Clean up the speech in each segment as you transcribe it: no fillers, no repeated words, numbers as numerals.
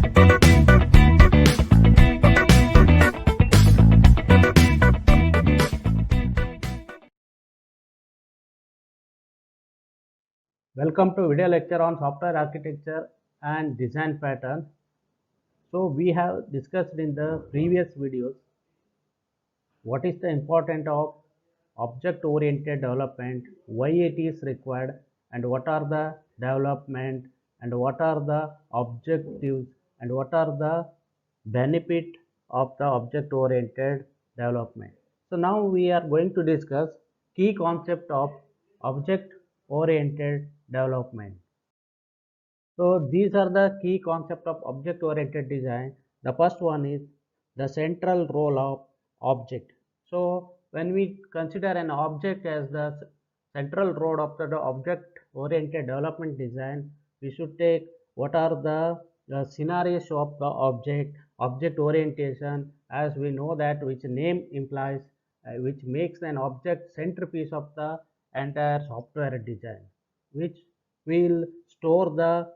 Welcome to video lecture on software architecture and design pattern. So we have discussed in the previous videos what is the importance of object oriented development, why it is required, and what are the development, and what are the objectives, and what are the benefit of the object oriented development. So now we are going to discuss key concept of object oriented development. So these are the key concept of object oriented design. The first one is the central role of object. So when we consider an object as the central role of the object oriented development design, we should take what are the scenarios of the object orientation, as we know that which name implies, which makes an object centerpiece of the entire software design, which will store the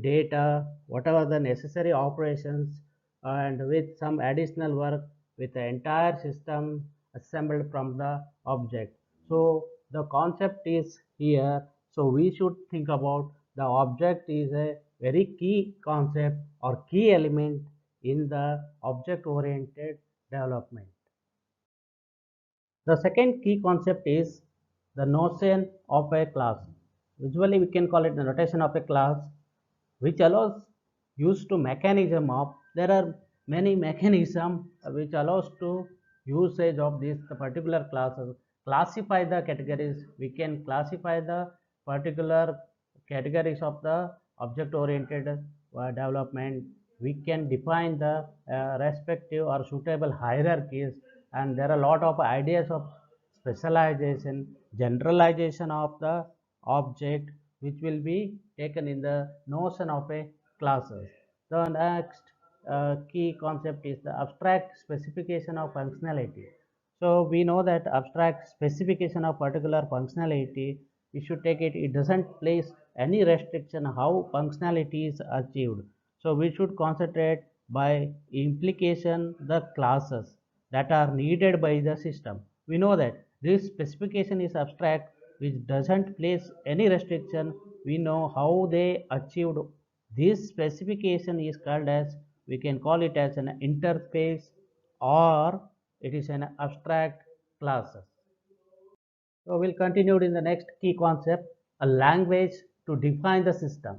data, whatever the necessary operations, and with some additional work with the entire system assembled from the object. So the concept is here. So we should think about the object is a very key concept or key element in the object oriented development. The second key concept is the notion of a class. Usually we can call it the notation of a class, which allows use to mechanism of, there are many mechanism which allows to usage of this particular classes. Classify the categories, we can classify the particular categories of the object oriented development. We can define the respective or suitable hierarchies, and there are a lot of ideas of specialization, generalization of the object, which will be taken in the notion of a classes. The next key concept is the abstract specification of functionality. So we know that abstract specification of particular functionality, we should take it, it doesn't place any restriction how functionality is achieved. So we should concentrate by implication the classes that are needed by the system. We know that this specification is abstract, which doesn't place any restriction. We know how they achieved this specification is called as, we can call it as an interface, or it is an abstract classes. So we'll continue in the next key concept, a language to define the system.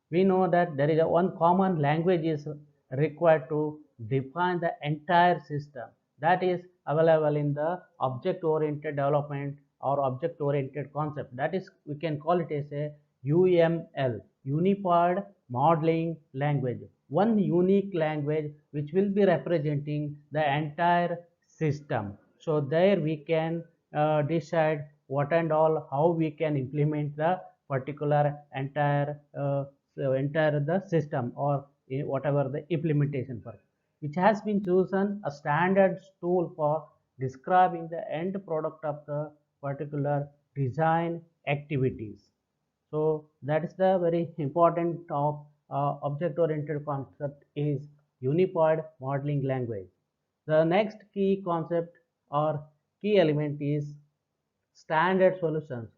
We know that there is a one common language is required to define the entire system, that is available in the object oriented development or object oriented concept. That is, we can call it as a UML, Unified Modeling Language. One unique language which will be representing the entire system. So there we can decide what and all, how we can implement the particular entire entire the system, or whatever the implementation for, which has been chosen a standard tool for describing the end product of the particular design activities. So that is the very important of object oriented concept is unified modeling language. The next key concept or key element is standard solutions.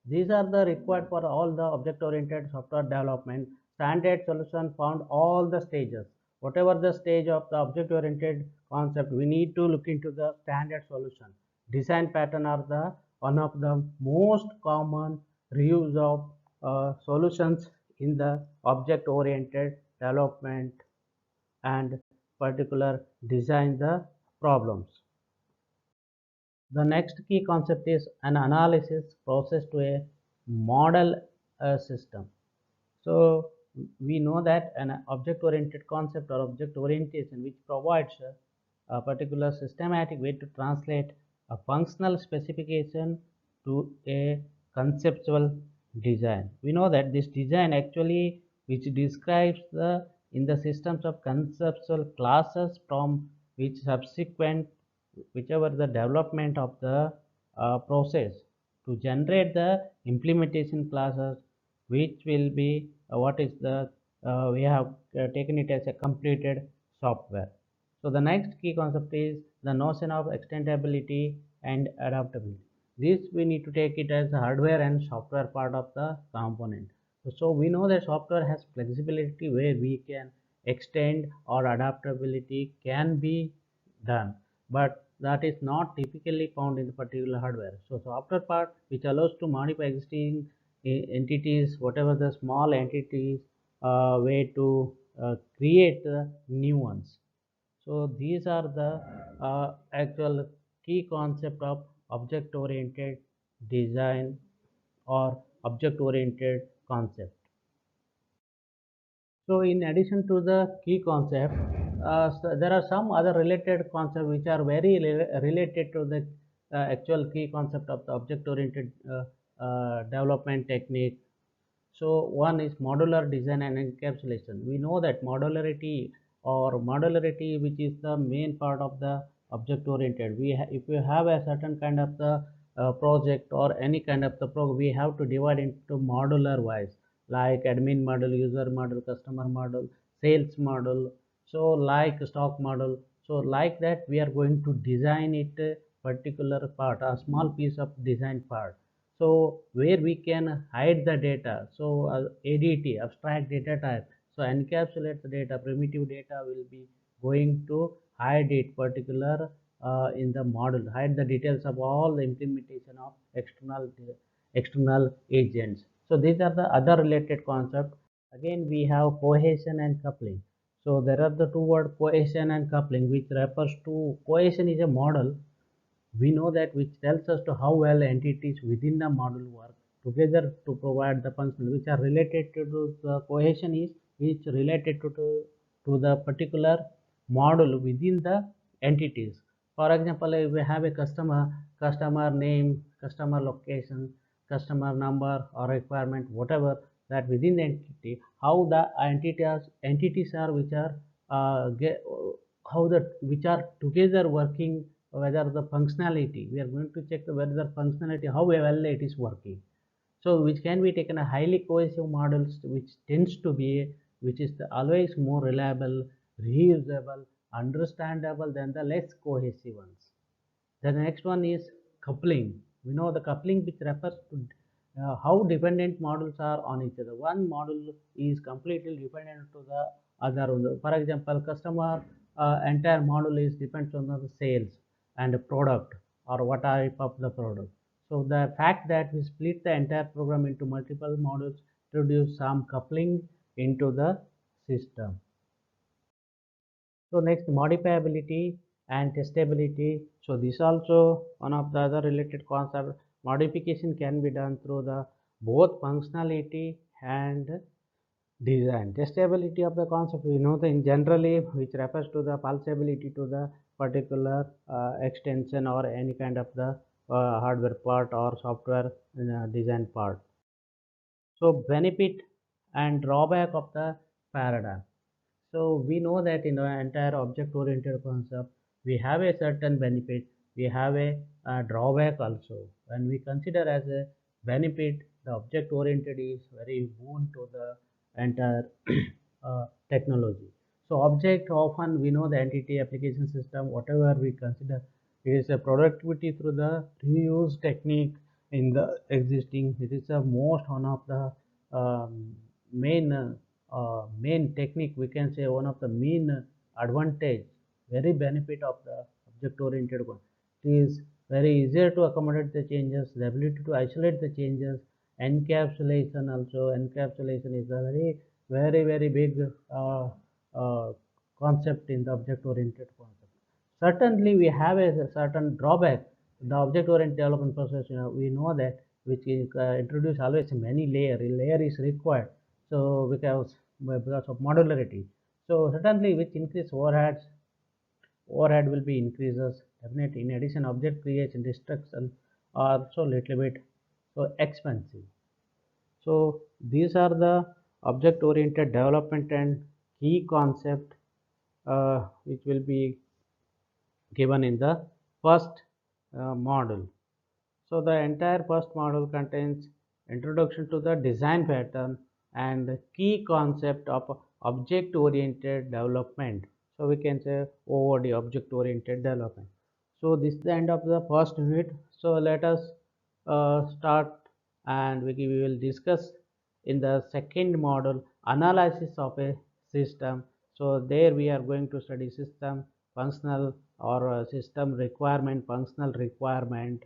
These are the required for all the object oriented software development. Standard solution found all the stages. Whatever the stage of the object oriented concept, we need to look into the standard solution. Design pattern are the one of the most common reuse of solutions in the object oriented development and particular design the problems. The next key concept is an analysis process to a model system. So we know that an object oriented concept or object orientation which provides a particular systematic way to translate a functional specification to a conceptual design. We know that this design actually which describes the in the systems of conceptual classes from which subsequent whichever the development of the process to generate the implementation classes, which will be what is the we have taken it as a completed software. So the next key concept is the notion of extendability and adaptability. This we need to take it as the hardware and software part of the component. So we know that software has flexibility where we can extend or adaptability can be done, but that is not typically found in the particular hardware. So software part which allows to modify existing entities, whatever the small entities, way to create new ones. So these are the actual key concept of object oriented design or object oriented concept. So in addition to the key concept, so there are some other related concepts which are very related to the actual key concept of the object oriented development technique. So one is modular design and encapsulation. We know that modularity, which is the main part of the object oriented. If you have a certain kind of the project or any kind of the program, we have to divide into modular wise, like admin model, user model, customer model, sales model. So like stock model. So like that, we are going to design it a particular part, a small piece of design part. So where we can hide the data. So ADT, abstract data type. So encapsulate the data, primitive data will be going to hide it particular in the model, hide the details of all the implementation of external agents. So these are the other related concepts. Again, we have cohesion and coupling. So there are the two words cohesion and coupling, which refers to cohesion is a model we know that which tells us to how well entities within the model work together to provide the function which are related to the cohesion is which related to the particular model within the entities. For example, if we have a customer name, customer location, customer number or requirement, whatever that within the entity, how the entities are which are how the which are together working, whether the functionality we are going to check whether the functionality how well it is working. So which can be taken a highly cohesive models which tends to be which is always more reliable, reusable, understandable than the less cohesive ones. The next one is coupling. We know the coupling which refers to how dependent models are on each other. One model is completely dependent to the other one. For example, customer entire model is depends on the sales and the product or what type of the product. So the fact that we split the entire program into multiple models introduce some coupling into the system. So next modifiability and testability. So this also one of the other related concept. Modification can be done through the both functionality and design. Testability of the concept we know that in generally which refers to the pulsability to the particular extension or any kind of the hardware part or software design part. So benefit and drawback of the paradigm. So we know that in the entire object-oriented concept, we have a certain benefit, we have a drawback also. When we consider as a benefit, the object-oriented is very boon to the entire technology. So object often we know the entity application system, whatever we consider is a productivity through the reuse technique in the existing. It is the most one of the main main technique we can say one of the main advantage very benefit of the object oriented one. It is very easier to accommodate the changes, the ability to isolate the changes, encapsulation also. Encapsulation is a very big uh, concept in the object oriented concept. Certainly we have a certain drawback. The object oriented development process, we know that which is introduce always many layer is required. So because of modularity. So certainly which increase overhead will be increases definitely. In addition, object creation destruction are also little bit so expensive. So these are the object oriented development and key concept which will be given in the first module. So the entire first module contains introduction to the design pattern, and key concept of object oriented development. So we can say OOD, object oriented development. So this is the end of the first unit. So let us start, and we will discuss in the second module analysis of a system. So there we are going to study system functional or system requirement, functional requirement,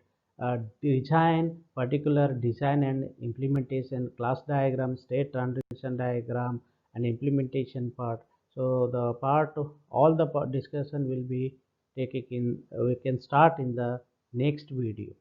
design, particular design and implementation, class diagram, state transition diagram, and implementation part. So the part of all the discussion will be taking in, we can start in the next video.